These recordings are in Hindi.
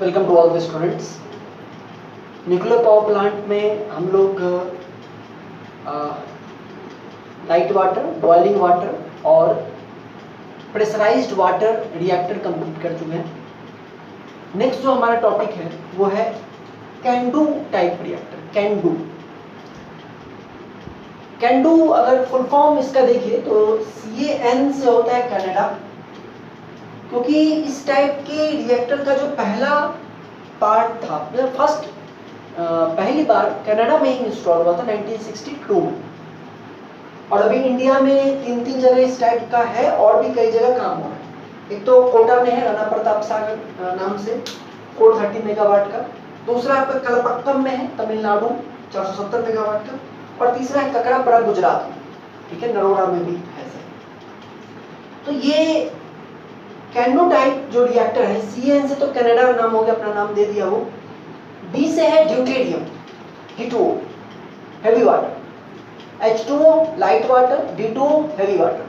Welcome to all the students. Nuclear power plant में हम लोग लाइट वाटर, बॉइलिंग वाटर और प्रेशराइज्ड वाटर रिएक्टर कंप्लीट कर चुके हैं। नेक्स्ट जो हमारा टॉपिक है वो है can do type reactor. Can do अगर फुल फॉर्म इसका देखिए तो CAN से होता है कनाडा, क्योंकि इस टाइप के रिएक्टर का जो पहला पार्ट था, फर्स्ट पहली बार कनाडा में ही इंस्टॉल हुआ था 1962 में, और अभी इंडिया में तीन जगह इस टाइप का है और भी कई जगह काम हो रहा है। एक तो कोटा में है, राणा प्रताप सागर नाम से 430 मेगावाट का। दूसरा आपका कलपक्कम में है, तमिलनाडु 470 मेगावाट का। और तीसरा है ककड़ापड़ा, गुजरात में, ठीक है, नरोड़ा में भी है सर। तो ये कैन डू टाइप जो रिएक्टर है, CAN से तो कनाडा नाम हो गया, अपना नाम दे दिया वो। D से है deuterium, D2O heavy water, H2O light water, D2O heavy water,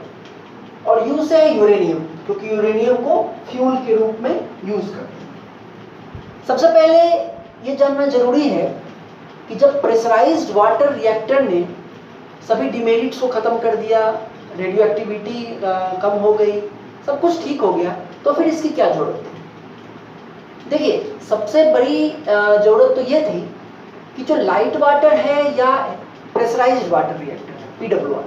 और U से है यूरेनियम, क्योंकि यूरेनियम को फ्यूल के रूप में यूज करते हैं। सबसे पहले ये जानना जरूरी है कि जब प्रेशराइज्ड वाटर रिएक्टर ने सभी डिमेरिट्स को खत्म कर दिया, रेडियो एक्टिविटी कम हो गई, सब कुछ ठीक हो गया, तो फिर इसकी क्या जरूरत है? देखिए, सबसे बड़ी जरूरत तो ये थी कि जो लाइट वाटर है या प्रेशराइज्ड वाटर रिएक्टर है, PWR,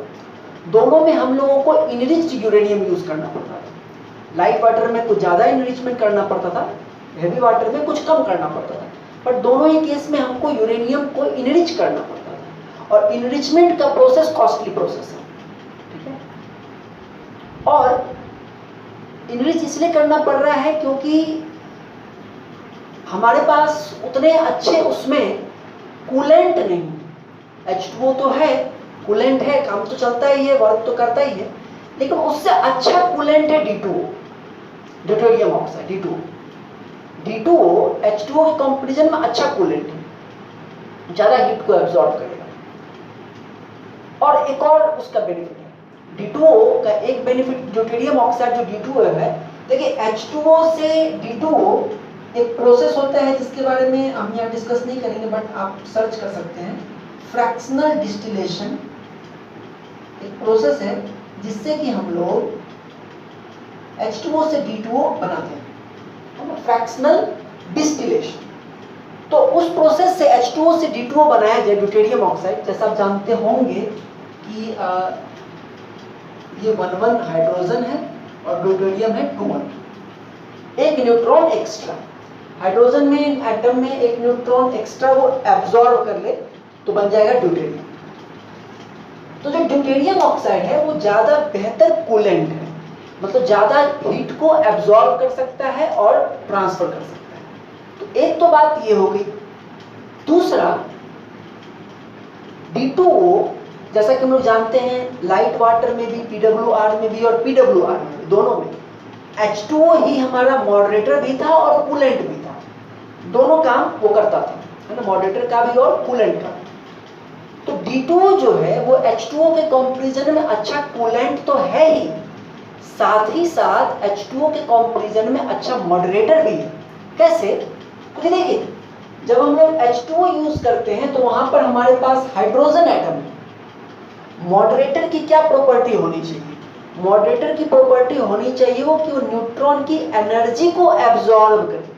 दोनों में हम लोगों को इनरिच्ड यूरेनियम यूज करना पड़ता था। लाइट वाटर में कुछ ज़्यादा इनरिचमेंट करना पड़ता था, हैवी वाटर में कुछ कम करना पड़ता था, बट दोनों ही केस में हमको यूरेनियम को इनरिच करना पड़ता था, और इनरिचमेंट का प्रोसेस कॉस्टली प्रोसेस है, ठीक है। और इनरिच इसलिए करना पड़ रहा है क्योंकि हमारे पास उतने अच्छे उसमें कूलेंट नहीं। H2O तो है, कूलेंट है, काम तो चलता ही है, वर्क तो करता ही है, लेकिन उससे अच्छा कूलेंट है D2O, deuterium oxide, D2O H2O के कंपैरिजन में अच्छा कूलेंट है, ज़्यादा हीट को एब्जॉर्ब करेगा। और एक और उसका बेनिफिट है, D2O का एक बेनिफिट, ड्यूटेरियम ऑक्साइड जो D2O है, देखिए H2O से D2O एक प्रोसेस होता है जिसके बारे में हम यहाँ डिस्कस नहीं करेंगे, बट आप सर्च कर सकते हैं, फ्रैक्शनल डिस्टिलेशन। एक प्रोसेस है जिससे कि हम लोग H2O से D2O बनाते हैं, फ्रैक्शनल डिस्टिलेशन। तो उस प्रोसेस से H2O से D2O बनाया जाए, ड्यूटेरियम ऑक्साइड, जैसा आप जानते होंगे कि ये 1,1 हाइड्रोजन है और ड्यूटेरियम है 2,1, एक न्यूट्रॉन एक्स्ट्रा। हाइड्रोजन में एटम में एक न्यूट्रॉन एक्स्ट्रा वो एब्जॉर्ब कर ले तो बन जाएगा ड्यूटेरियम। तो जो ड्यूटेरियम ऑक्साइड है वो ज़्यादा बेहतर कूलेंट है, मतलब ज़्यादा हीट को एब्जॉर्ब कर सकता है और ट्रांसफर कर सकता है। तो एक तो बात ये हो गई। दूसरा, D2O जैसा कि हम लोग जानते हैं, लाइट वाटर में भी, PWR में भी और PWR में भी, दोनों में H2O ही हमारा मॉडरेटर भी था और कूलेंट भी था, दोनों काम वो करता था, है ना, मॉडरेटर का भी और कूलेंट का। तो D2O जो है वो H2O के कंपैरिजन में अच्छा कूलेंट तो है ही, साथ ही साथ H2O के कंपैरिजन में अच्छा मॉडरेटर भी है। कैसे? क्योंकि देखिए, जब हम लोग H2O यूज करते हैं तो वहां पर हमारे पास हाइड्रोजन एटम है। मॉडरेटर की क्या प्रॉपर्टी होनी चाहिए? मॉडरेटर की प्रॉपर्टी होनी चाहिए वो कि वो न्यूट्रॉन की एनर्जी को एब्जॉर्ब करे,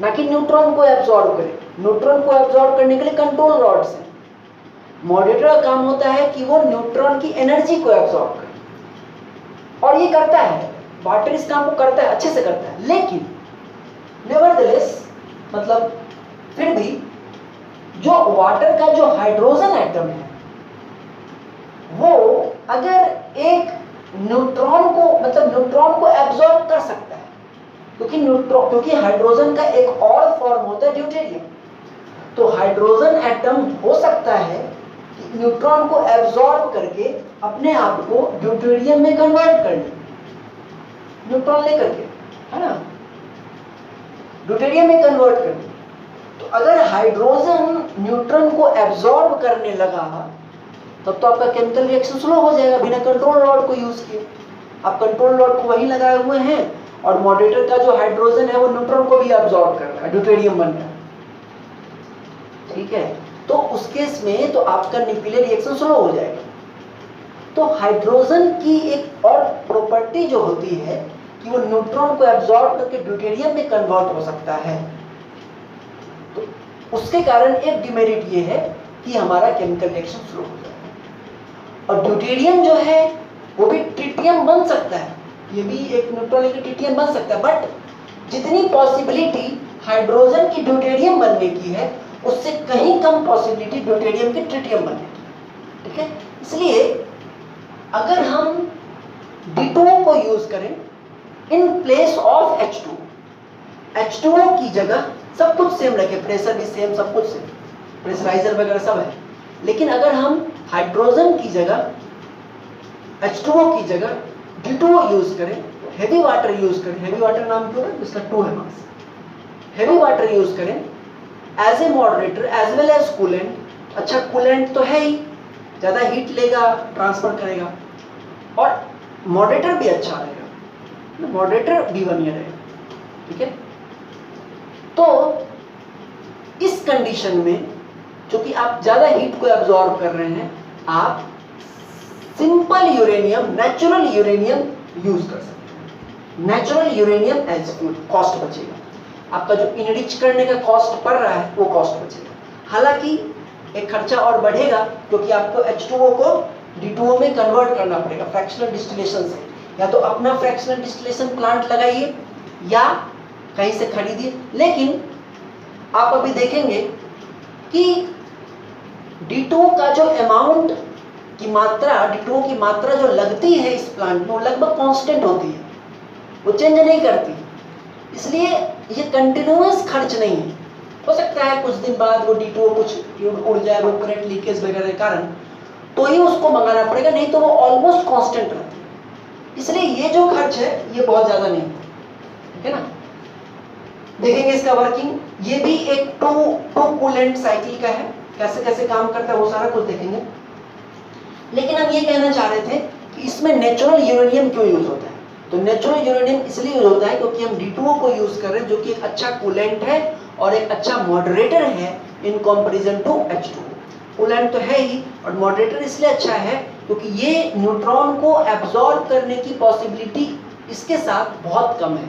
ना कि न्यूट्रॉन को एब्जॉर्ब करे। न्यूट्रॉन को एब्जॉर्ब करने के लिए कंट्रोल रॉड्स हैं। मॉडरेटर का काम होता है कि वो न्यूट्रॉन की एनर्जी को एब्जॉर्ब करे, और ये करता है, वाटर इस काम को करता है, अच्छे से करता है। लेकिन नेवरदलेस, मतलब फिर भी जो वाटर का जो हाइड्रोजन एटम है वो अगर एक न्यूट्रॉन को, मतलब न्यूट्रॉन को एब्जॉर्ब कर सकता है, क्योंकि हाइड्रोजन का एक और फॉर्म होता है ड्यूटेरियम, तो हाइड्रोजन एटम हो सकता है कि न्यूट्रॉन को एब्जॉर्ब करके अपने आप को ड्यूटेरियम में कन्वर्ट कर ले, न्यूट्रॉन लेकर के, है ना, ड्यूटेरियम में कन्वर्ट कर ले। तो अगर हाइड्रोजन न्यूट्रॉन को एब्जॉर्ब करने लगा तब तो आपका केमिकल रिएक्शन स्लो हो जाएगा बिना कंट्रोल रॉड को यूज किए। आप कंट्रोल रॉड को वहीं लगाए हुए हैं और मॉडरेटर का जो हाइड्रोजन है वो न्यूट्रॉन को भी अब्सॉर्ब कर रहा है, ड्यूटेरियम बन रहा है, ठीक है। तो उस केस में तो आपका न्यूक्लियर रिएक्शन स्लो हो जाएगा। तो हाइड्रोजन की एक और प्रॉपर्टी जो होती है कि वो न्यूट्रॉन को एब्जॉर्ब करके ड्यूटेरियम में कन्वर्ट हो सकता है। तो उसके कारण एक डिमेरिट ये है कि हमारा केमिकल रिएक्शन स्लो हो जाता है। और ड्यूटेरियम जो है वो भी ट्रिटियम बन सकता है, ये भी एक न्यूट्रॉन लेकर ट्रिटियम बन सकता है, बट जितनी पॉसिबिलिटी हाइड्रोजन की ड्यूटेरियम बनने की है उससे कहीं कम पॉसिबिलिटी ड्यूटेरियम के ट्रिटियम बनने की, ठीक है। इसलिए अगर हम D2O को यूज करें in place of H2O, H2O की जगह सब कुछ सेम रखे, प्रेशर भी सेम, सब कुछ सेम, प्रेशराइजर वगैरह सब है, लेकिन अगर हम हाइड्रोजन की जगह H2O की जगह D2O यूज करें, हेवी वाटर यूज करें, हेवी वाटर नाम क्यों है, इसका 2 है मास, हेवी वाटर यूज करें as a moderator as well as coolant. अच्छा कूलेंट तो है ही, ज़्यादा हीट लेगा, ट्रांसफर करेगा, और मॉडरेटर भी अच्छा रहेगा, मॉडरेटर भी बनिया रहेगा, ठीक है। तो इस कंडीशन में जो कि आप ज़्यादा हीट को एब्जॉर्ब कर रहे हैं, आप simple uranium, natural uranium use कर सकते हैं। Natural uranium as fuel, cost बचेगा आपका, जो इनरिच करने का कॉस्ट पड़ रहा है वो कॉस्ट बचेगा। हालांकि एक खर्चा और बढ़ेगा क्योंकि आपको H2O को D2O में कन्वर्ट करना पड़ेगा फ्रैक्शनल डिस्टिलेशन से, या तो अपना फ्रैक्शनल डिस्टिलेशन प्लांट लगाइए या कहीं से खरीदिए। लेकिन आप अभी देखेंगे कि D2O का जो अमाउंट की मात्रा, D2O की मात्रा जो लगती है इस प्लांट में वो लगभग कांस्टेंट होती है, वो चेंज नहीं करती, इसलिए ये कंटिन्यूअस खर्च नहीं है। हो सकता है कुछ दिन बाद वो D2O कुछ उड़ जाए वो करंट लीकेज वगैरह के कारण, तो ही उसको मंगाना पड़ेगा, नहीं तो वो ऑलमोस्ट कांस्टेंट रहती है। इसलिए ये जो खर्च है ये बहुत ज़्यादा नहीं है, ठीक है ना। देखेंगे इसका वर्किंग, ये भी एक टू कूलेंट साइकिल का है, कैसे कैसे काम करता है वो सारा कुछ देखेंगे। लेकिन हम ये कहना चाह रहे थे कि इसमें नेचुरल यूरेनियम क्यों यूज होता है। तो नेचुरल यूरेनियम इसलिए यूज होता है क्योंकि हम D2O को यूज कर रहे हैं जो कि एक अच्छा कूलेंट है और एक अच्छा मॉडरेटर है in comparison to H2O। Coolant तो है ही, और मॉडरेटर इसलिए अच्छा है क्योंकि ये न्यूट्रॉन को एब्जॉर्ब करने की पॉसिबिलिटी इसके साथ बहुत कम है,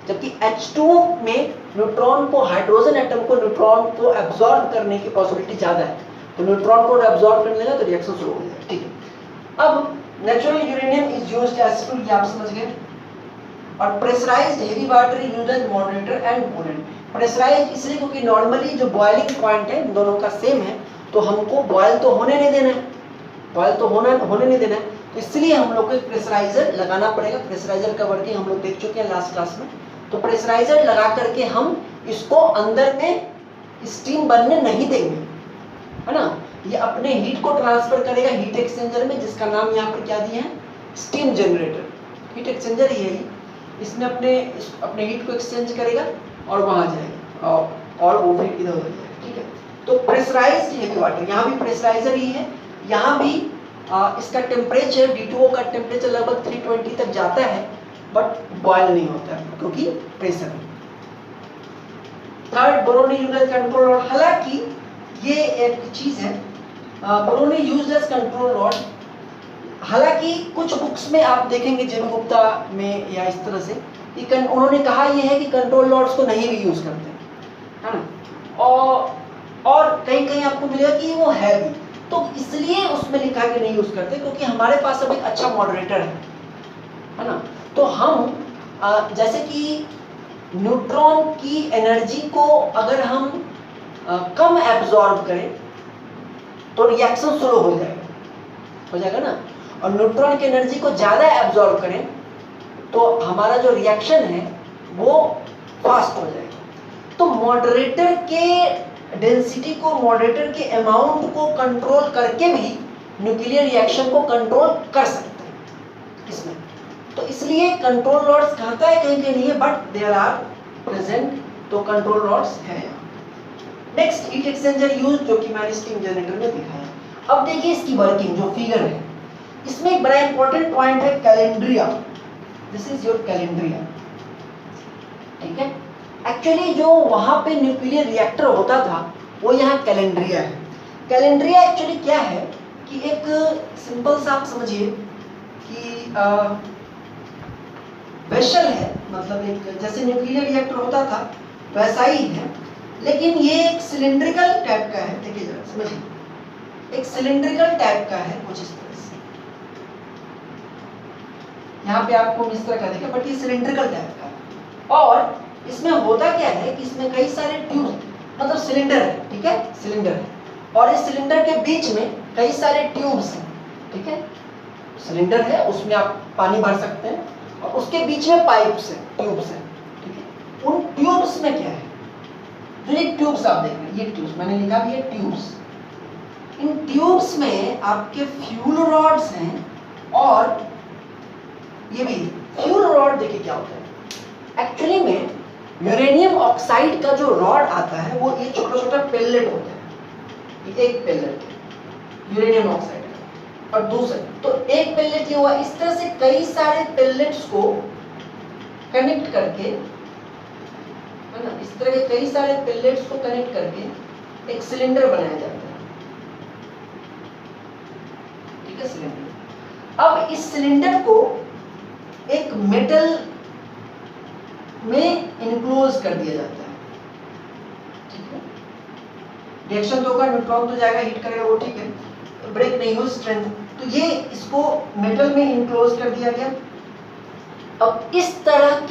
जबकि H2O में न्यूट्रॉन को, हाइड्रोजन एटम को न्यूट्रॉन को एब्जॉर्ब करने की पॉसिबिलिटी ज़्यादा है। तो न्यूट्रॉन को एब्जॉर्ब करने लगा तो रिएक्शन शुरू हो जाएगा, ठीक है। अब natural uranium is used as fuel, ये आप समझ गए। और pressurised heavy water used as moderator and coolant. Pressurised इसलिए क्योंकि नॉर्मली जो बॉइलिंग पॉइंट है दोनों का सेम है, तो हमको बॉयल तो होने नहीं देना है, बॉयल तो होने नहीं देना है, तो इसलिए हम लोग को एक प्रेशराइजर लगाना पड़ेगा। प्रेशराइजर का वर्किंग हम लोग देख चुके हैं लास्ट क्लास में। तो प्रेशराइजर लगा करके हम इसको अंदर में स्टीम बनने नहीं देंगे, है ना। ये अपने हीट को ट्रांसफर करेगा हीट एक्सचेंजर में, जिसका नाम यहाँ पर क्या दिया है, स्टीम जनरेटर। हीट एक्सचेंजर ही है, इसमें अपने हीट को एक्सचेंज करेगा और वहाँ जाएगा और वो फिर इधर उधर जाएगा, ठीक है। तो प्रेशराइज्ड हेवी वाटर, यहाँ भी प्रेशराइजर ही है, यहाँ भी इसका टेम्परेचर, D2O का टेम्परेचर लगभग 320 तक जाता है, बट बॉयल नहीं होता है क्योंकि प्रेशर है। Third, boron used as control rod. हालांकि ये एक चीज है, boron used as control rod. हालांकि कुछ बुक्स में आप देखेंगे जेबी गुप्ता में या इस तरह से, उन्होंने कहा ये है कि कंट्रोल रॉड्स को नहीं भी यूज करते, है ना। और कहीं कहीं आपको मिलेगा कि वो है भी, तो इसलिए उसमें लिखा है कि नहीं यूज करते क्योंकि हमारे पास अब एक अच्छा मॉडरेटर है ना। तो हम जैसे कि न्यूट्रॉन की एनर्जी को अगर हम कम एब्जॉर्ब करें तो रिएक्शन स्लो हो जाएगा ना, और न्यूट्रॉन की एनर्जी को ज़्यादा एब्जॉर्ब करें तो हमारा जो रिएक्शन है वो फास्ट हो जाएगा। तो मॉडरेटर के डेंसिटी को, मॉडरेटर के अमाउंट को कंट्रोल करके भी न्यूक्लियर रिएक्शन को कंट्रोल कर सकते हैं इसमें। तो इसलिए कंट्रोल रॉड्स कहता है कहीं कहीं नहीं है, बट देयर आर प्रेजेंट, तो कंट्रोल रॉड्स है। नेक्स्ट, हीट एक्सचेंजर यूज, जो कि मैंने स्टीम जनरेटर में दिखाया। अब देखिए इसकी वर्किंग, जो फिगर है, इसमें एक बड़ा इंपॉर्टेंट पॉइंट है calandria. This is your calandria. ठीक है। एक्चुअली जो वहाँ पे न्यूक्लियर रिएक्टर होता था वो यहाँ कैलेंड्रिया है। कैलेंड्रिया एक्चुअली क्या है कि एक सिंपल सा आप समझिए कि वेसल है, मतलब एक जैसे न्यूक्लियर रिएक्टर होता था वैसा ही है, लेकिन ये एक सिलिंड्रिकल टाइप का है। देखिए जरा समझिए, एक सिलिंड्रिकल टाइप का है कुछ इस तरह से। यहाँ पे आपको इस तरह का दिखा, बट ये सिलिंड्रिकल टाइप का है। और इसमें होता क्या है कि इसमें कई सारे ट्यूब, मतलब सिलेंडर है, ठीक है, सिलेंडर है, और इस सिलेंडर के बीच में कई सारे ट्यूब्स हैं, ठीक है। सिलेंडर है, उसमें आप पानी भर सकते हैं, और उसके बीच में पाइप्स हैं, ट्यूब्स हैं, ठीक है। उन ट्यूब्स में क्या है, जो ये ट्यूब्स आप देख रहे हैं, ये ट्यूब्स मैंने लिखा भी है ट्यूब्स। इन ट्यूब्स में आपके फ्यूल रॉड्स हैं, और ये भी फ्यूल रॉड देखिए क्या होता है। एक्चुअली में यूरेनियम ऑक्साइड का जो रॉड आता है वो ये छोटा छोटा पेलेट होता है, ये एक पेलेट यूरेनियम ऑक्साइड का, और दूसरा तो एक पेलेट ये हुआ। इस तरह से कई सारे पेलेट्स को कनेक्ट करके, है ना, इस तरह के कई सारे पेलेट्स को कनेक्ट करके एक सिलेंडर बनाया जाता है, ठीक है, सिलेंडर। अब इस सिलेंडर को एक मेटल में इनक्लोज कर दिया जाता है, ठीक है। रिएक्शन तो होगा, न्यूट्रॉन तो जाएगा, हीट करेगा, वो ठीक है, तो ब्रेक नहीं हो स्ट्रेंथ, तो ये इसको मेटल में इनक्लोज कर दिया गया। अब इस तरह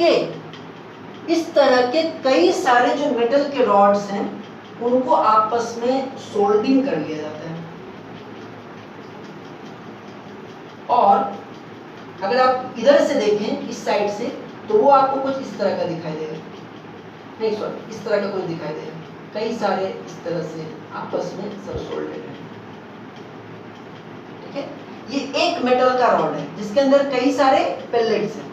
के कई सारे जो मेटल के रॉड्स हैं उनको आपस में सोल्डिंग कर लिया जाता है। और अगर आप इधर से देखें इस साइड से, तो वो आपको कुछ इस तरह का दिखाई देगा, नहीं सॉरी, इस तरह का कुछ दिखाई देगा, कई सारे इस तरह से आपस में सब सोल्डेड है, ठीक है। ये एक मेटल का रॉड है जिसके अंदर कई सारे पेलेट्स हैं।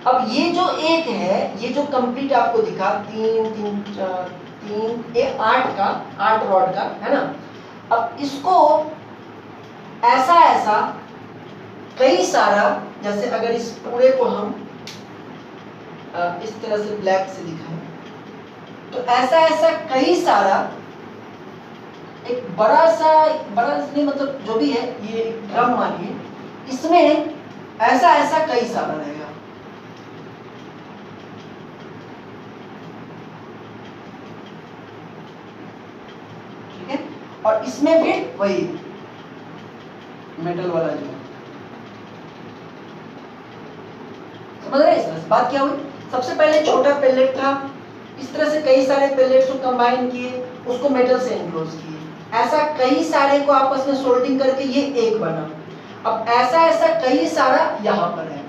अब ये जो एक है, ये जो कंप्लीट आपको दिखा, 3 3 4 3 ये 8 रॉड का है ना। अब इसको ऐसा कई सारा, जैसे अगर इस पूरे को हम इस तरह से ब्लैक से दिखाएं, तो ऐसा कई सारा, एक बड़ा नहीं, मतलब जो भी है, ये ड्रम मानिए, इसमें ऐसा कई सारा रहेगा, ठीक है। और इसमें भी वही मेटल वाला जो है, समझ रहे हैं। इस बात क्या हुई, सबसे पहले छोटा पेलेट था, इस तरह से कई सारे पेलेट्स को कंबाइन किए, उसको मेटल से एनक्लोज किए, ऐसा कई सारे को आपस में सोल्डिंग करके ये एक बना। अब ऐसा कई सारा यहाँ पर है,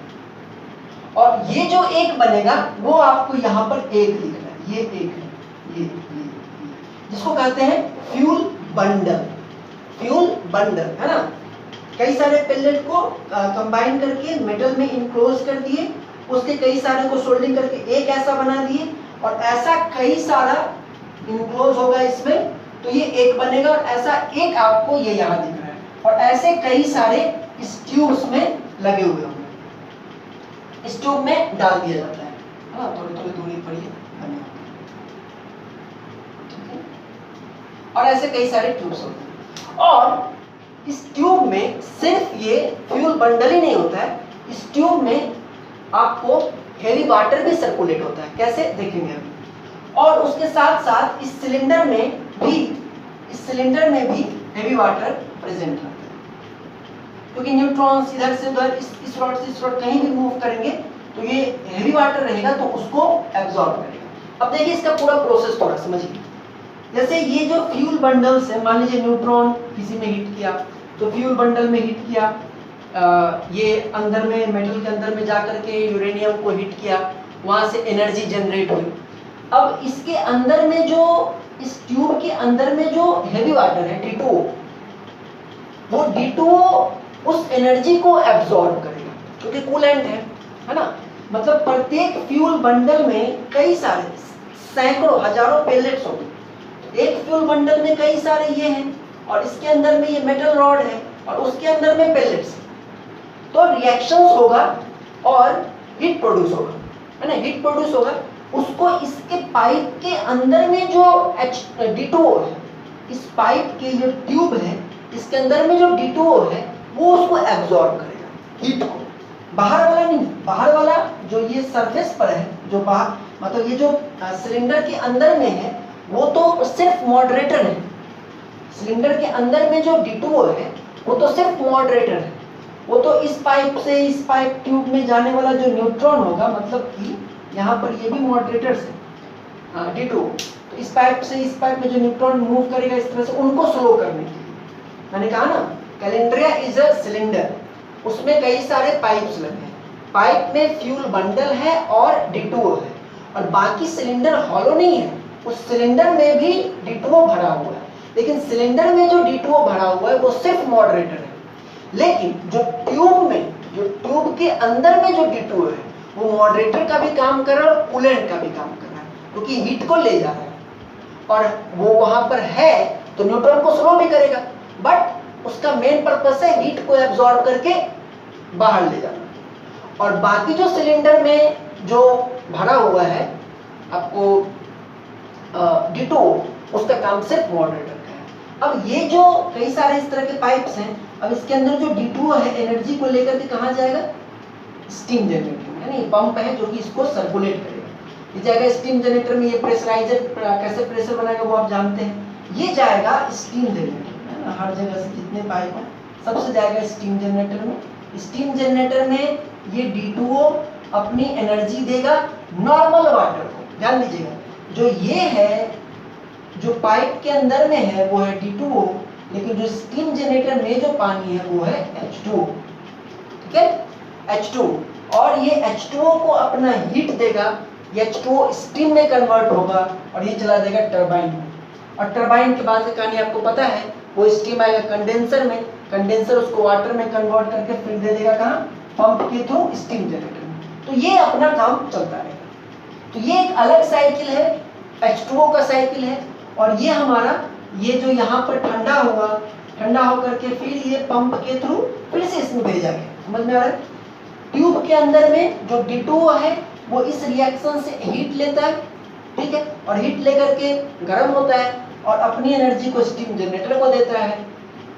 और ये जो एक बनेगा वो आपको यहाँ पर एक दिख रहा है, ये एक है, ये जिसको कहते हैं फ्यूल बंडल, है ना। कई सारे पेलेट को कंबाइन करके मेटल में इनक्लोज कर दिए, उसके कई सारे को सोल्डिंग करके एक ऐसा बना दिए, और ऐसा कई सारा इनक्लोज होगा इसमें, तो ये एक बनेगा, और ऐसा एक आपको ये यहाँ दिख रहा है, और ऐसे कई सारे इस ट्यूब्स में लगे हुए होंगे, इस ट्यूब में डाल दिया जाता है, हाँ, थोड़ी दूरी पर ये बने, ठीक है। और ऐसे कई सारे ट्यूब्स होते हैं, और इस ट्यूब में सिर्फ ये फ्यूल बंडल ही नहीं होता है, इस ट्यूब में आपको हेवी वाटर भी सर्कुलेट होता है, कैसे देखेंगे अभी। और उसके साथ साथ इस सिलेंडर में भी हेवी वाटर प्रेजेंट रहता है, क्योंकि न्यूट्रॉन्स इधर से उधर, इस रॉड से इस रॉड कहीं भी मूव करेंगे तो ये हेवी वाटर रहेगा, तो उसको एब्जॉर्ब करेगा। अब देखिए इसका पूरा प्रोसेस थोड़ा समझिए। जैसे ये जो फ्यूल बंडल्स है, मान लीजिए न्यूट्रॉन किसी में हिट किया, तो फ्यूल बंडल में हिट किया, ये अंदर में मेटल के अंदर में जाकर के यूरेनियम को हिट किया, वहां से एनर्जी जनरेट हुई। अब इसके अंदर में जो, इस ट्यूब के अंदर में जो हेवी वाटर है D2O, वो D2O उस एनर्जी को एब्जॉर्ब करेगा, क्योंकि कूलेंट है ना। मतलब प्रत्येक फ्यूल बंडल में कई सारे, सैकड़ों हजारों पेलेट्स होंगे, एक फ्यूल बंडल में कई सारे ये हैं, और इसके अंदर में ये मेटल रॉड है, और उसके अंदर में पेलेट्स, तो रिएक्शंस होगा और हीट प्रोड्यूस होगा, है ना, हीट प्रोड्यूस होगा। उसको इसके पाइप के अंदर में जो D2O है, इस पाइप के जो ट्यूब है इसके अंदर में जो D2O है वो उसको एब्जॉर्ब करेगा हीट को, बाहर वाला नहीं। बाहर वाला जो ये सरफेस पर है, जो बाहर मतलब ये जो सिलेंडर के अंदर में है वो तो सिर्फ मॉडरेटर है। सिलेंडर के अंदर में जो D2O है वो तो सिर्फ मॉडरेटर है, वो तो इस पाइप से इस पाइप ट्यूब में जाने वाला जो न्यूट्रॉन होगा, मतलब कि यहाँ पर ये भी मॉडरेटर है D2O, तो इस पाइप से इस पाइप में जो न्यूट्रॉन मूव करेगा इस तरह से उनको स्लो करने के लिए। मैंने कहा ना कैलेंड्रिया इज अ सिलेंडर, उसमें कई सारे पाइप्स लगे हैं, पाइप में फ्यूल बंडल है और D2O है, और बाकी सिलेंडर हॉलो नहीं है, उस सिलेंडर में भी D2O भरा हुआ है, लेकिन सिलेंडर में जो D2O भरा हुआ है वो सिर्फ मॉडरेटर है। लेकिन जो ट्यूब के अंदर में जो D2O है वो मॉडरेटर का भी काम कर रहा है और कूलेंट का भी काम कर रहा है, क्योंकि हीट को ले जा रहा है और वो वहां पर है तो न्यूट्रॉन को स्लो भी करेगा, बट उसका मेन पर्पस है हीट को एब्जॉर्ब करके बाहर ले जाना। और बाकी जो सिलेंडर में जो भरा हुआ है आपको D2O, उसका काम सिर्फ मॉडरेटर का है। अब ये जो कई सारे इस तरह के पाइप्स हैं, अब इसके अंदर जो D2O है एनर्जी को लेकर के कहाँ जाएगा, स्टीम जनरेटर में, यानी पंप है जो कि इसको सर्कुलेट करेगा, ये जाएगा स्टीम जनरेटर में। ये प्रेशराइजर कैसे प्रेशर बनाएगा वो आप जानते हैं, ये जाएगा स्टीम जनरेटर में, हर जगह से जितने पाइप हैं सबसे जाएगा स्टीम जनरेटर में। स्टीम जनरेटर में ये D2O अपनी एनर्जी देगा नॉर्मल वाटर को। ध्यान दीजिएगा, जो ये है जो पाइप के अंदर में है वो है D2O, लेकिन जो स्टीम जनरेटर में जो पानी है वो है H2O, ठीक है, H2O। और ये H2O को अपना हीट देगा, ये H2O स्टीम में कन्वर्ट होगा और ये चला जाएगा टरबाइन में, और टरबाइन के बाद की कहानी आपको पता है, वो स्टीम आएगा कंडेंसर में, कंडेंसर उसको वाटर में कन्वर्ट करके फिर दे देगा कहाँ, पंप के थ्रू स्टीम जनरेटर में। तो ये अपना काम चलता रहेगा। तो ये एक अलग साइकिल है, H2O का साइकिल है, और ये हमारा ये जो यहाँ पर ठंडा हुआ, ठंडा होकर के फिर ये पंप के थ्रू फिर से इसमें भेजा गया। समझ में आ रहा है? ट्यूब के अंदर में जो D2O है वो इस रिएक्शन से हीट लेता है, ठीक है, और हीट लेकर के गर्म होता है और अपनी एनर्जी को स्टीम जनरेटर को देता है,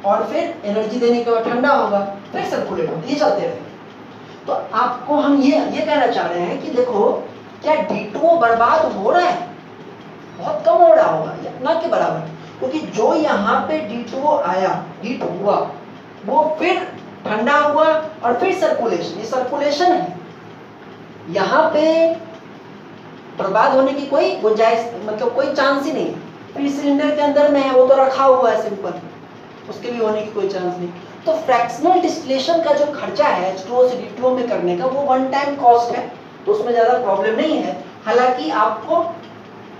और फिर एनर्जी देने के बाद ठंडा होगा, फिर सर्कुलेट होगा, ये चलते रहे। तो आपको हम ये कहना चाह रहे हैं कि देखो क्या D2O बर्बाद हो रहा है, बहुत कम हो रहा होगा या ना के बराबर, क्योंकि जो यहाँ पे D2O आया, हीट हुआ, वो फिर ठंडा हुआ और फिर सर्कुलेशन, ये सर्कुलेशन है, यहाँ पे बर्बाद होने की कोई गुंजाइश मतलब कोई चांस ही नहीं है। फिर सिलेंडर के अंदर में है वो तो रखा हुआ है सिंपल, उसके भी होने की कोई चांस नहीं। तो फ्रैक्शनल डिस्टिलेशन का जो खर्चा है H2O से D2O में करने का वो वन टाइम कॉस्ट है, तो उसमें ज़्यादा प्रॉब्लम नहीं है। हालांकि आपको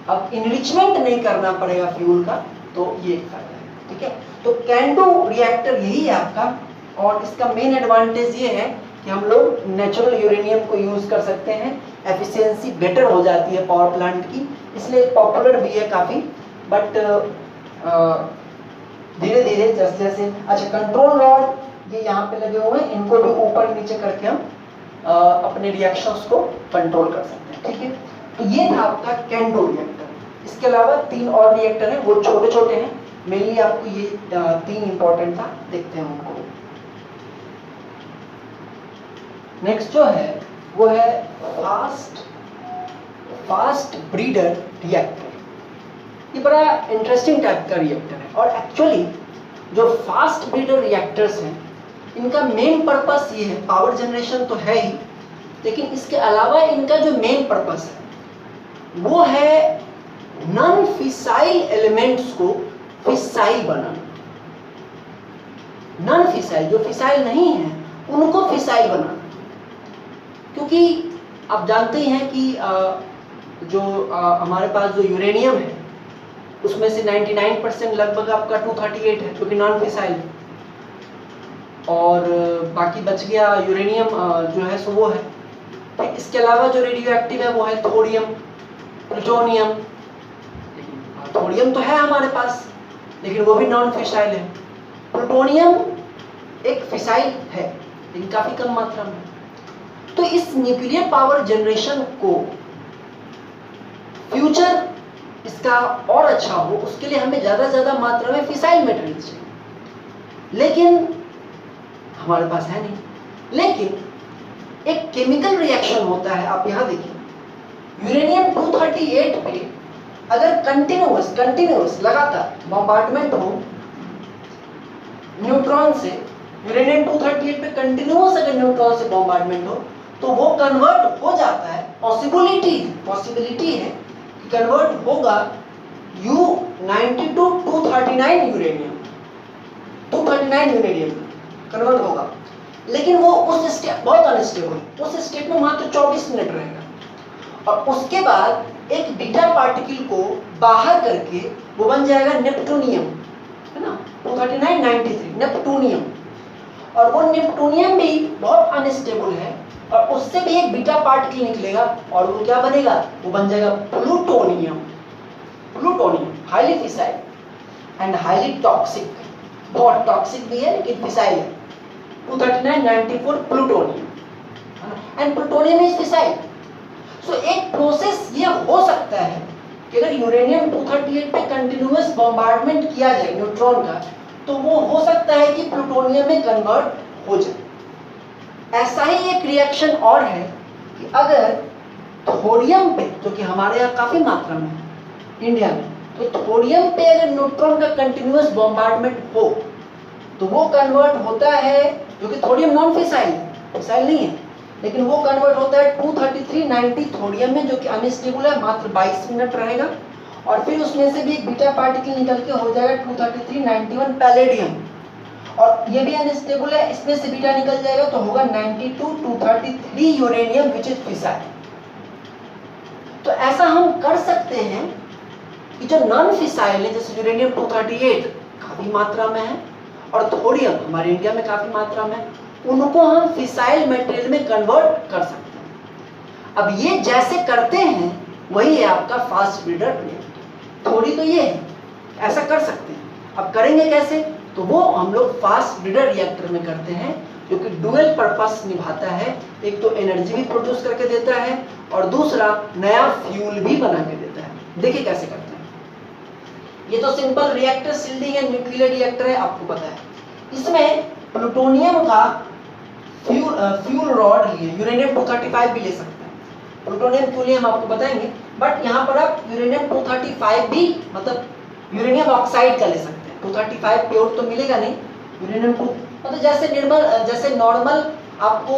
अब इनरिचमेंट नहीं करना पड़ेगा फ्यूल का, तो ये एक फायदा है, ठीक है। तो कैन डू रिएक्टर यही है आपका, और इसका मेन एडवांटेज ये है कि हम लोग नेचुरल यूरेनियम को यूज़ कर सकते हैं, एफिशिएंसी बेटर हो जाती है पावर प्लांट की, इसलिए पॉपुलर भी है काफ़ी। बट धीरे धीरे जैसे जैसे अच्छा कंट्रोल रॉड ये यहाँ पे लगे हुए हैं, इनको भी ऊपर नीचे करके हम अपने रिएक्शंस को कंट्रोल कर सकते हैं, ठीक है। तो ये था आपका कैन डू रिएक्टर। इसके अलावा 3 और रिएक्टर हैं, वो छोटे छोटे हैं, मेनली आपको ये 3 इंपॉर्टेंट था, देखते हैं उनको। नेक्स्ट जो है वो है फास्ट ब्रीडर रिएक्टर। ये बड़ा इंटरेस्टिंग टाइप का रिएक्टर है, और एक्चुअली जो फास्ट ब्रीडर रिएक्टर्स हैं इनका मेन पर्पस ये है, पावर जनरेशन तो है ही, लेकिन इसके अलावा इनका जो मेन पर्पस है वो है नॉन फिसाइल एलिमेंट्स को फिसाइल बनाना। नॉन फिसाइल, जो फिसाइल नहीं है उनको फिसाइल बनाना, क्योंकि आप जानते ही हैं कि जो हमारे पास जो यूरेनियम है उसमें से 99% लगभग आपका 238 है जो कि नॉन फिसाइल है, और बाकी बच गया यूरेनियम जो है सो वो है। इसके अलावा जो रेडियो एक्टिव है वो है थोरियम, प्लूटोनियम। थोरियम तो है हमारे पास लेकिन वो भी नॉन फिसाइल है। प्लूटोनियम एक फिसाइल है लेकिन काफ़ी कम मात्रा में। तो इस न्यूक्लियर पावर जनरेशन को फ्यूचर इसका और अच्छा हो उसके लिए हमें ज़्यादा से ज़्यादा मात्रा में फिसाइल मटेरियल्स चाहिए, लेकिन हमारे पास है नहीं। लेकिन एक केमिकल रिएक्शन होता है, आप यहाँ देखिए, यूरेनियम 238 पे अगर कंटिन्यूअस लगातार बॉम्बार्डमेंट हो न्यूट्रॉन से, यूरेनियम 238 पे कंटिन्यूअस अगर न्यूट्रॉन से बॉम्बार्डमेंट हो तो वो कन्वर्ट हो जाता है, पॉसिबिलिटी है कि कन्वर्ट होगा U92 239 यूरेनियम, 239 यूरेनियम कन्वर्ट होगा, लेकिन वो उस स्टेट बहुत अनस्टेबल, उस स्टेट में मात्र 24 मिनट रहेगा और उसके बाद एक बीटा पार्टिकल को बाहर करके वो बन जाएगा नेप्टूनियम, है ना, 239-93 नेप्टूनियम, और वो नेप्टूनियम भी बहुत अनस्टेबल है और उससे भी एक बीटा पार्टिकल निकलेगा और वो क्या बनेगा, वो बन जाएगा plutonium, highly fissile and highly toxic, बहुत टॉक्सिक भी है लेकिन फिसाइल है, 239-94 plutonium and plutonium is fissile. So एक प्रोसेस ये हो सकता है कि अगर यूरेनियम 238 पे कंटिन्यूअस बॉम्बार्डमेंट किया जाए न्यूट्रॉन का तो वो हो सकता है कि प्लूटोनियम में कन्वर्ट हो जाए। ऐसा ही एक रिएक्शन और है कि अगर थोरियम पे, जो कि हमारे यहाँ काफी मात्रा में है इंडिया में, तो थोरियम पे अगर न्यूट्रॉन का कंटिन्यूअस बॉम्बार्डमेंट हो तो वो कन्वर्ट होता है, जो कि थोरियम नॉन फिसाइल है, फिसाइल नहीं है, लेकिन वो कन्वर्ट होता है 233-90 थोरियम में, जो कि अनस्टेबल है, मात्र 22 मिनट रहेगा और फिर उसमें से भी एक बीटा पार्टिकल निकल के हो जाएगा 233-91 पैलेडियम, और ये भी अनस्टेबल है, इसमें से बीटा निकल जाएगा तो होगा 92-233 यूरेनियम विच इज फिसाइल। तो ऐसा हम कर सकते हैं कि जो नॉन फिसाइल है जैसे यूरेनियम 238 काफी मात्रा में है और थोरियम हमारे इंडिया में काफी मात्रा में, उनको हम फिसाइल मटेरियल में कन्वर्ट कर सकते हैं। अब ये जैसे करते हैं वही है आपका फास्ट ब्रीडर रिएक्टर। थोड़ी तो ये है, ऐसा कर सकते हैं। अब करेंगे कैसे, तो वो हम लोग फास्ट ब्रीडर रिएक्टर में करते हैं, जो कि डुअल पर्पस निभाता है, एक तो एनर्जी भी प्रोड्यूस करके देता है और दूसरा नया फ्यूल भी बना के देता है। देखिए कैसे करते हैं। ये तो simple reactor shielding and nuclear reactor है, आपको पता है। इसमें प्लूटोनियम का फ्यूल रॉड लिए, यूरेनियम 235 भी ले सकते हैं, प्लूटोनियम क्यों लिए हम आपको बताएंगे, बट यहाँ पर आप यूरेनियम 235 भी मतलब यूरेनियम ऑक्साइड का ले सकते हैं। 235 प्योर तो मिलेगा नहीं, यूरेनियम मतलब जैसे नॉर्मल आपको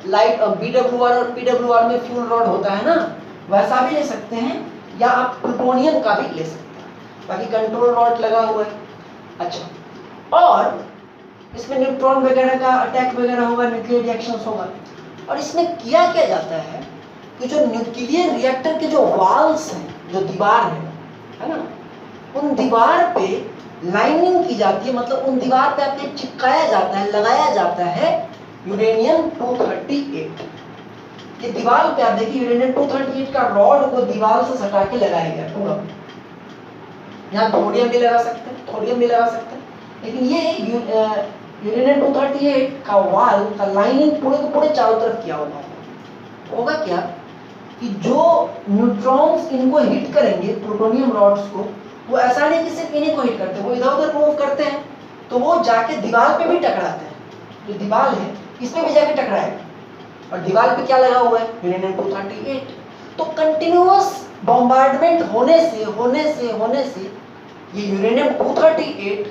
लाइट BWR और PWR में फ्यूल रॉड होता है ना, वैसा भी ले सकते हैं, या आप प्लूटोनियम का भी ले सकते हैं। बाकी कंट्रोल रॉड लगा हुआ है। अच्छा, और इसमें न्यूट्रॉन वगैरह का अटैक वगैरह होगा, न्यूक्लियर रिएक्शंस होगा। और इसमें किया जाता है कि जो न्यूक्लियर रिएक्टर के जो वॉल्स हैं, जो दीवार है ना, उन दीवार पे लाइनिंग की जाती है, मतलब उन दीवार पे आपके चिपकाया जाता है, लगाया जाता है यूरेनियम 238। ये दीवार पे आप देखिए यूरेनियम 238 का रॉड को दीवार से सटा के लगाया गया पूरा। यहाँ थोरियम भी लगा सकते हैं, थोरियम भी लगा सकते हैं, लेकिन ये यूरेनियम 238 का वाल का लाइनिंग पूरे के पूरे चारों तरफ किया होगा क्या कि जो न्यूट्रॉन्स इनको हिट करेंगे प्लूटोनियम रॉड्स को, वो ऐसा नहीं कि सिर्फ इन्हीं को हिट करते हैं, वो इधर उधर मूव करते हैं तो वो जाके दीवार पे भी टकराते हैं। जो दीवार है इस पे भी जाके टकराएगा और दीवार पे क्या लगा हुआ है, यूरेनियम 238। तो कंटिन्यूअस बॉम्बार्डमेंट होने से ये यूरेनियम 238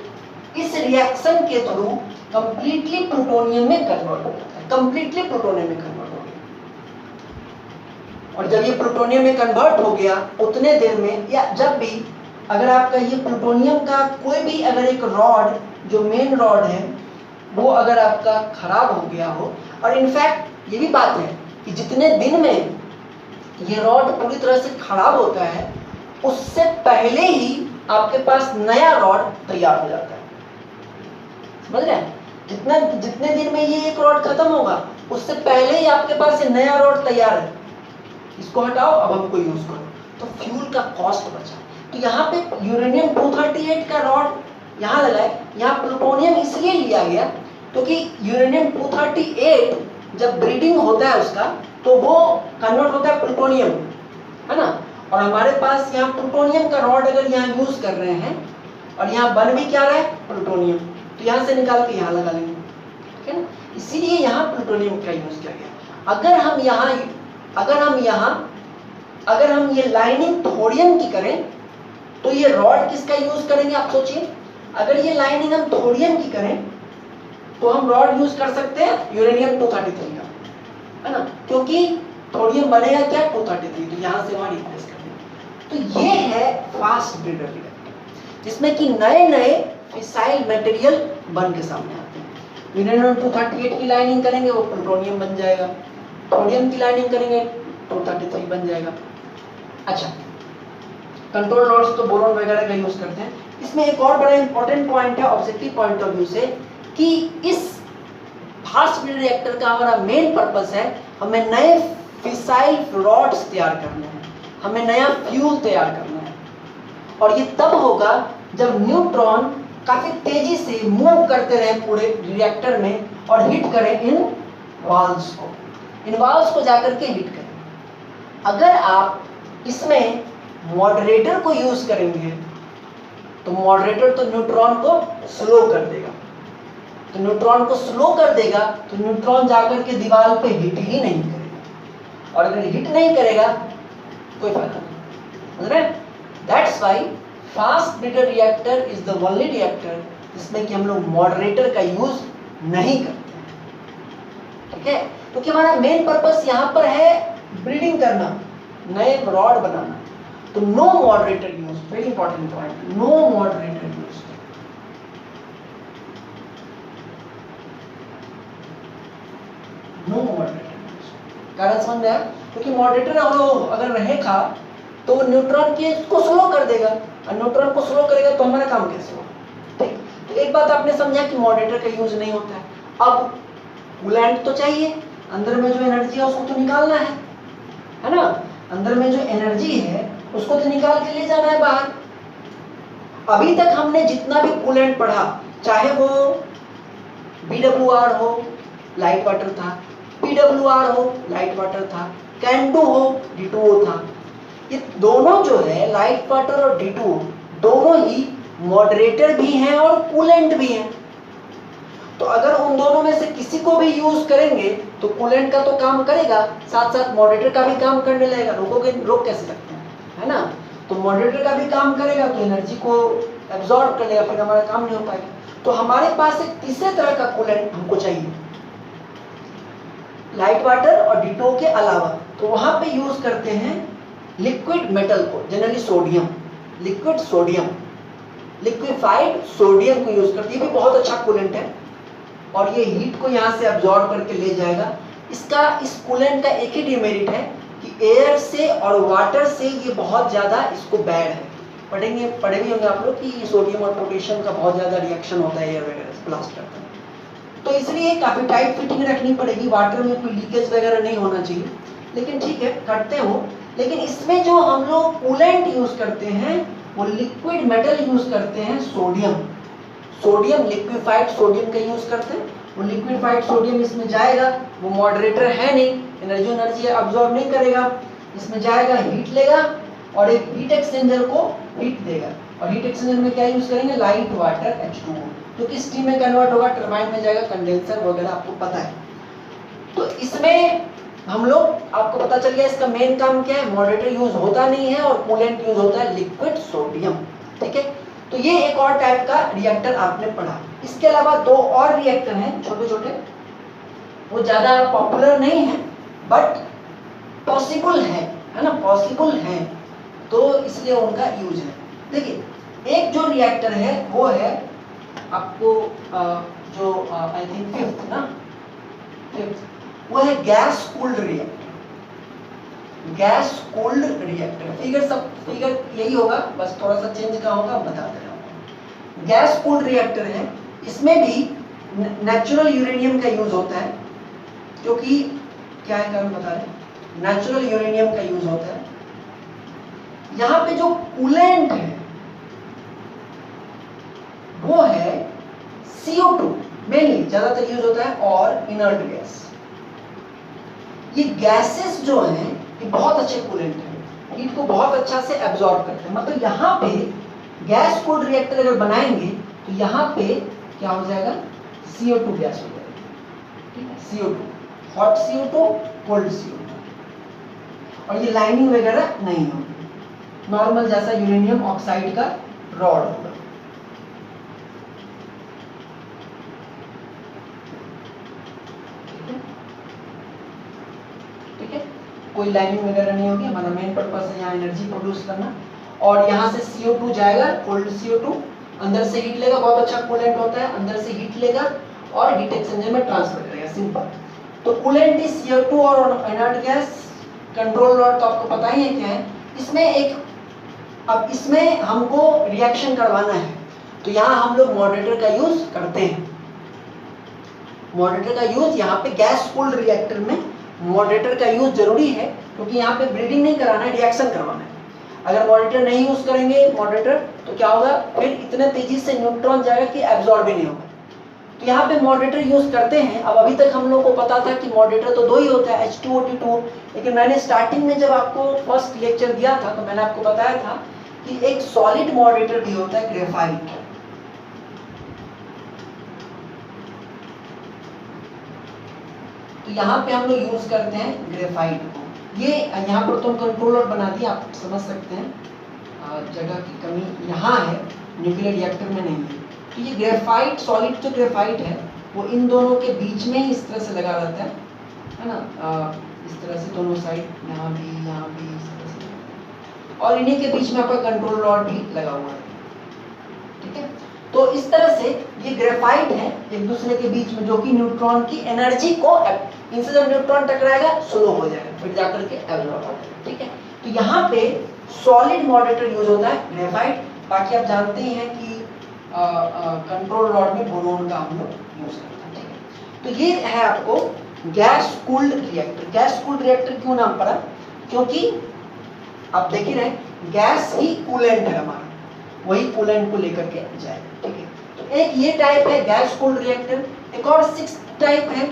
इस रिएक्शन के थ्रू कंप्लीटली प्लूटोनियम में कन्वर्ट हो जाता है, कंप्लीटली प्लूटोनियम में कन्वर्ट हो गया। और जब ये प्लूटोनियम में कन्वर्ट हो गया उतने देर में, या जब भी अगर आपका ये प्लूटोनियम का कोई भी अगर एक रॉड, जो मेन रॉड है, वो अगर आपका खराब हो गया हो, और इनफैक्ट ये भी बात है कि जितने दिन में ये रॉड पूरी तरह से खराब होता है उससे पहले ही आपके पास नया रॉड तैयार हो जाता है। समझ रहे हैं? जितने दिन में ये एक रॉड खत्म होगा उससे पहले ही आपके पास ये नया रॉड तैयार है। इसको हटाओ, अब हमको यूज करो, तो फ्यूल का कॉस्ट बचा। तो यहाँ पे यूरेनियम 238 का रॉड यहाँ लगा है, यहाँ प्लूटोनियम इसलिए लिया गया क्योंकि यूरेनियम 238 जब ब्रीडिंग होता है उसका तो वो कन्वर्ट होता है प्लूटोनियम, है ना, और हमारे पास यहाँ प्लूटोनियम का रॉड अगर यहाँ यूज कर रहे हैं और यहाँ बन भी क्या रहा है प्लूटोनियम, तो यहाँ से निकाल के यहाँ लगा लेंगे, ठीक है ना। इसीलिए यहाँ प्लूटोनियम का यूज किया गया। अगर हम ये लाइनिंग थोरियम की करें तो ये रॉड किसका यूज करेंगे आप सोचिए। अगर ये लाइनिंग हम थोरियम की करें तो हम रॉड यूज कर सकते हैं यूरेनियम 233 का, है ना, क्योंकि थोरियम बनेगा क्या 233, तो यहाँ से वहाँ रिप्लेस कर देंगे। तो ये है फास्ट ब्रीडर रिएक्टर जिसमें कि नए नए फिसाइल मटेरियल बन के सामने आते हैं। यूरेनियम 238 की लाइनिंग करेंगे वो प्लूटोनियम बन जाएगा, थोरियम की लाइनिंग करेंगे 233 बन जाएगा। अच्छा, कंट्रोल रॉड्स तो बोरॉन वगैरह का यूज करते हैं। इसमें एक और बड़ा इंपॉर्टेंट पॉइंट है ऑब्जेक्टिव पॉइंट ऑफ व्यू से कि इस फास्ट ब्रीडर रिएक्टर का हमारा मेन पर्पस है हमें नए फिसाइल रॉड्स तैयार करने हैं, हमें नया फ्यूल तैयार करना है। और ये तब होगा जब न्यूट्रॉन काफी तेजी से मूव करते रहे पूरे रिएक्टर में और हिट करें इन वाल्व्स को जाकर के हिट करें। अगर आप इसमें मॉडरेटर को यूज करेंगे तो मॉडरेटर तो न्यूट्रॉन को स्लो कर देगा, तो न्यूट्रॉन को स्लो कर देगा तो न्यूट्रॉन जाकर के दीवार पे हिट ही नहीं करेगा, और अगर हिट नहीं करेगा कोई फायदा नहीं, समझ रहे हैं। That's why fast breeder reactor is the only reactor जिसमें कि हम लोग मॉडरेटर का यूज नहीं करते हैं, ठीक है। क्योंकि हमारा मेन पर्पस यहाँ पर है ब्रीडिंग करना, नए रॉड बनाना। तो no moderator use, very important point, no moderator use, no moderator use. कारण समझ में आया? क्योंकि मॉडरेटर अगर रहेगा तो न्यूट्रॉन के को स्लो कर देगा, और न्यूट्रॉन को स्लो करेगा तो हमारा काम कैसे होगा, ठीक। तो एक बात आपने समझा कि मॉडरेटर का यूज नहीं होता है। अब कूलेंट तो चाहिए, अंदर में जो एनर्जी है उसको तो निकालना है ना, अंदर में जो एनर्जी है उसको तो निकाल के ले जाना है बाहर। अभी तक हमने जितना भी कूलेंट पढ़ा, चाहे वो BWR हो लाइट वाटर था, PWR हो लाइट वाटर था, CAN2 हो D2O था, ये दोनों जो है लाइट वाटर और D2O दोनों ही मॉडरेटर भी हैं और कूलेंट भी हैं। तो अगर उन दोनों में से किसी को भी यूज करेंगे तो कूलेंट का तो काम करेगा, साथ साथ मॉडरेटर का भी काम करने लगेगा। रोक कैसे सकते हैं, है ना। तो मॉडरेटर का भी काम करेगा तो एनर्जी को एब्जॉर्ब कर लेगा, फिर हमारा काम नहीं हो पाएगा। तो हमारे पास एक तीसरे तरह का कूलेंट हमको चाहिए लाइट वाटर और D2O के अलावा। तो वहां पे यूज करते हैं लिक्विड मेटल को, जनरली सोडियम, लिक्विफाइड सोडियम को यूज करते हैं। ये भी बहुत अच्छा कूलेंट है और ये हीट को यहाँ से अब्जॉर्ब करके ले जाएगा। इस कूलेंट का एक ही डिमेरिट है कि एयर से और वाटर से ये बहुत ज़्यादा इसको बैड है। पढ़े भी होंगे आप लोग कि सोडियम और पोटेशियम का बहुत ज़्यादा रिएक्शन होता है एयर वगैरह से ब्लास्ट करता है, तो इसलिए काफ़ी टाइट फिटिंग रखनी पड़ेगी, वाटर में कोई लीकेज वगैरह नहीं होना चाहिए। लेकिन ठीक है, करते हो। लेकिन इसमें जो हम लोग कूलेंट यूज करते हैं वो लिक्विड मेटल यूज करते हैं, सोडियम लिक्विफाइड सोडियम का यूज करते हैं। वो लिक्विफाइड सोडियम इसमें जाएगा, वो मॉडरेटर है नहीं, एनर्जी अब्सॉर्ब नहीं करेगा, इसमें जाएगा, हीट लेगा और एक हीट एक्सचेंजर को हीट देगा। और हीट एक्सचेंजर में क्या यूज करेंगे, लाइट वाटर H2O, जो कि स्टीम में कन्वर्ट होगा, टरबाइन में जाएगा, कंडेंसर वगैरह आपको पता है। तो इसमें हम लोग, आपको पता चल गया इसका मेन काम क्या है, मॉडरेटर यूज होता नहीं है और कूलेंट यूज होता है लिक्विड सोडियम, ठीक है। तो ये एक और टाइप का रिएक्टर आपने पढ़ा। इसके अलावा दो और रिएक्टर हैं छोटे छोटे, वो ज्यादा पॉपुलर नहीं है बट पॉसिबल है ना, पॉसिबल है, तो इसलिए उनका यूज है। देखिए एक जो रिएक्टर है वो है आपको जो आई थिंक फिफ्थ, वो है gas cooled reactor. Gas cooled reactor figure यही होगा, बस थोड़ा सा चेंज का होगा, बता दे रहा हूँ। गैस कूल्ड रिएक्टर है, इसमें भी नेचुरल यूरेनियम का यूज होता है, क्योंकि क्या है कारण बता रहे, नेचुरल यूरेनियम का यूज होता है। यहाँ पे जो कूलेंट है वो है CO2 मेनली ज्यादातर यूज होता है, और इनर्ट गैस। ये गैसेस जो हैं ये बहुत अच्छे कूलेंट हैं, हीट को बहुत अच्छा से एब्जॉर्ब करते हैं। मतलब यहाँ पे गैस कूल्ड रिएक्टर अगर बनाएंगे तो यहाँ पे क्या हो जाएगा, CO2 गैस हो जाएगी, ठीक है, CO2, hot CO2, cold CO2, और ये लाइनिंग वगैरह नहीं होगी, नॉर्मल जैसा यूरेनियम ऑक्साइड का रॉड होगा। ठीक है, कोई लाइनिंग वगैरह नहीं होगी। हमारा मेन पर्पस है यहाँ एनर्जी प्रोड्यूस करना। और यहाँ से CO2 जाएगा, कोल्ड CO2, अंदर से हीट लेगा, बहुत अच्छा कूलेंट होता है, अंदर से हीट लेगा और हीट एक्सचेंजर में ट्रांसफर करेगा, सिंपल। तो कूलेंट इज CO2 और इनर्ट गैस। कंट्रोल रॉड तो आपको पता ही है क्या है। इसमें एक, अब इसमें हमको रिएक्शन करवाना है तो यहाँ हम लोग मॉडरेटर का यूज करते हैं। मॉडरेटर का यूज यहाँ पे गैस कूल्ड रिएक्टर में मॉडरेटर का यूज जरूरी है, क्योंकि यहाँ पे ब्रीडिंग नहीं कराना है, रिएक्शन करवाना है। अगर मॉडरेटर नहीं यूज करेंगे मॉडरेटर तो क्या होगा, फिर इतने तेजी से न्यूट्रॉन जाएगा कि एब्जॉर्ब ही नहीं होगा। तो यहाँ पे मॉडरेटर यूज करते हैं। अब अभी तक हम लोग को पता था कि मॉडरेटर तो दो ही होता है, H2O2, लेकिन मैंने स्टार्टिंग में जब आपको फर्स्ट लेक्चर दिया था तो मैंने आपको बताया था कि एक सॉलिड मॉडरेटर भी होता है, ग्रेफाइट। तो यहाँ पे हम लोग यूज करते हैं ग्रेफाइट को। ये यहाँ पर तो कंट्रोलर बना दिया, आप समझ सकते हैं, जगह की कमी यहाँ है, न्यूक्लियर रिएक्टर में नहीं है। तो ये ग्रेफाइट, सॉलिड जो ग्रेफाइट है वो इन दोनों के बीच में ही इस तरह से लगा रहता है ना, इस तरह से दोनों साइड, यहाँ भी इस तरह से, और इन्हीं के बीच में आपका कंट्रोल रॉड भी लगा हुआ है। ठीक है, तो इस तरह से ये ग्रेफाइट है एक दूसरे के बीच में, जो कि न्यूट्रॉन की एनर्जी को, इनसे जब न्यूट्रॉन टकराएगा स्लो हो जाएगा, फिर जाकर के एब्जॉर्ब हो जाएगा। ठीक है, तो यहाँ पे सॉलिड मॉडरेटर यूज होता है ग्रेफाइट। बाकी आप जानते ही हैं कि कंट्रोल रॉड में बोरोन का हम लोग यूज करते हैं। ठीक है, तो ये है आपको gas cooled reactor. Gas cooled reactor क्यों नाम पड़ा, क्योंकि आप देख ही रहे गैस ही कूलेंट है हमारा, वही कूलेंट को लेकर के जाएगा। ठीक है, तो एक ये टाइप है गैस कूल्ड रिएक्टर। एक और 6 टाइप है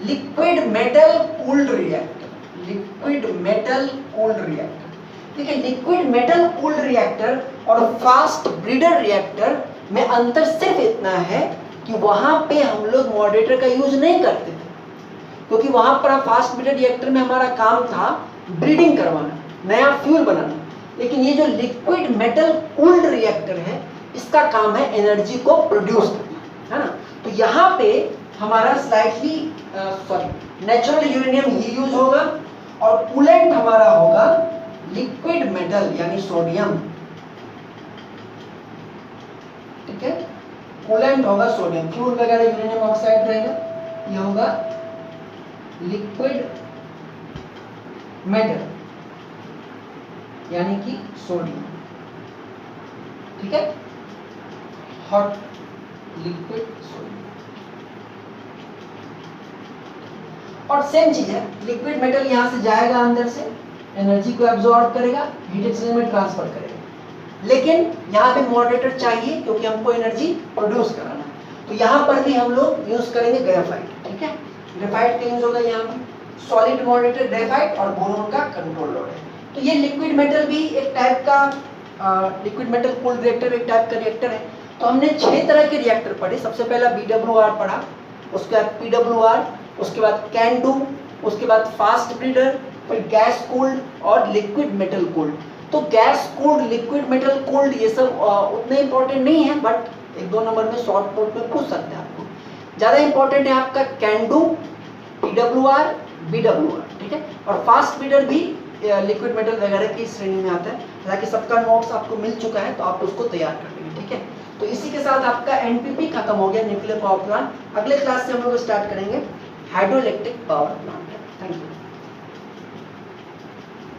liquid metal cooled reactor. Liquid metal cooled reactor, ठीक है। लिक्विड मेटल कूल्ड रिएक्टर और फास्ट ब्रीडर रिएक्टर में अंतर सिर्फ इतना है कि वहां पे हम लोग मॉडरेटर का यूज नहीं करते थे, क्योंकि वहां पर फास्ट ब्रीडर रिएक्टर में हमारा काम था ब्रीडिंग करवाना, नया फ्यूल बनाना। लेकिन ये जो लिक्विड मेटल कूल्ड रिएक्टर है, इसका काम है एनर्जी को प्रोड्यूस करना, है ना। तो यहाँ पे हमारा स्लाइटली नेचुरल यूरेनियम ही यूज होगा और कूलेंट हमारा होगा लिक्विड मेटल यानी सोडियम। ठीक है, कूलेंट होगा सोडियम, फ्यूल वगैरह यूरेनियम ऑक्साइड रहेगा, ये होगा लिक्विड मेटल यानी कि सोडियम। ठीक है, हॉट लिक्विड सोडियम। और सेम चीज है, लिक्विड मेटल यहां से जाएगा, अंदर से एनर्जी को एब्जॉर्ब करेगा, हीट एक्सचेंजर में ट्रांसफर करेगा। लेकिन यहाँ पे मॉडरेटर चाहिए क्योंकि हमको एनर्जी प्रोड्यूस कराना है, तो यहाँ पर भी हम लोग यूज करेंगे ग्रेफाइट। ठीक है, ग्रेफाइट का यूज होगा यहाँ पर, सॉलिड मॉडरेटर ग्रेफाइट और बोरोन का कंट्रोल रॉड है। तो ये लिक्विड मेटल भी एक टाइप का, लिक्विड मेटल कूल्ड रिएक्टर एक टाइप का रिएक्टर है। तो हमने 6 तरह के रिएक्टर पढ़े। सबसे पहला BWR पढ़ा, उसके बाद PWR, उसके बाद CANDU, उसके बाद फास्ट ब्रीडर, फिर गैस कूल्ड और लिक्विड मेटल कूल्ड। तो gas cooled, liquid metal cooled ये सब उतने इंपॉर्टेंट नहीं है, बट 1-2 नंबर में शॉर्ट नोट में पूछ सकते हैं आपको। ज़्यादा इंपॉर्टेंट है आपका CANDU, PWR, BWR। ठीक है, और फास्ट ब्रीडर भी लिक्विड मेटल वगैरह की श्रेणी में आता है। हालांकि सबका नोट्स आपको मिल चुका है, तो आप उसको तैयार कर लेंगे। ठीक है, तो इसी के साथ आपका NPP खत्म हो गया, न्यूक्लियर पावर प्लांट। अगले क्लास से हम लोग स्टार्ट करेंगे हाइड्रोइलेक्ट्रिक पावर प्लांट।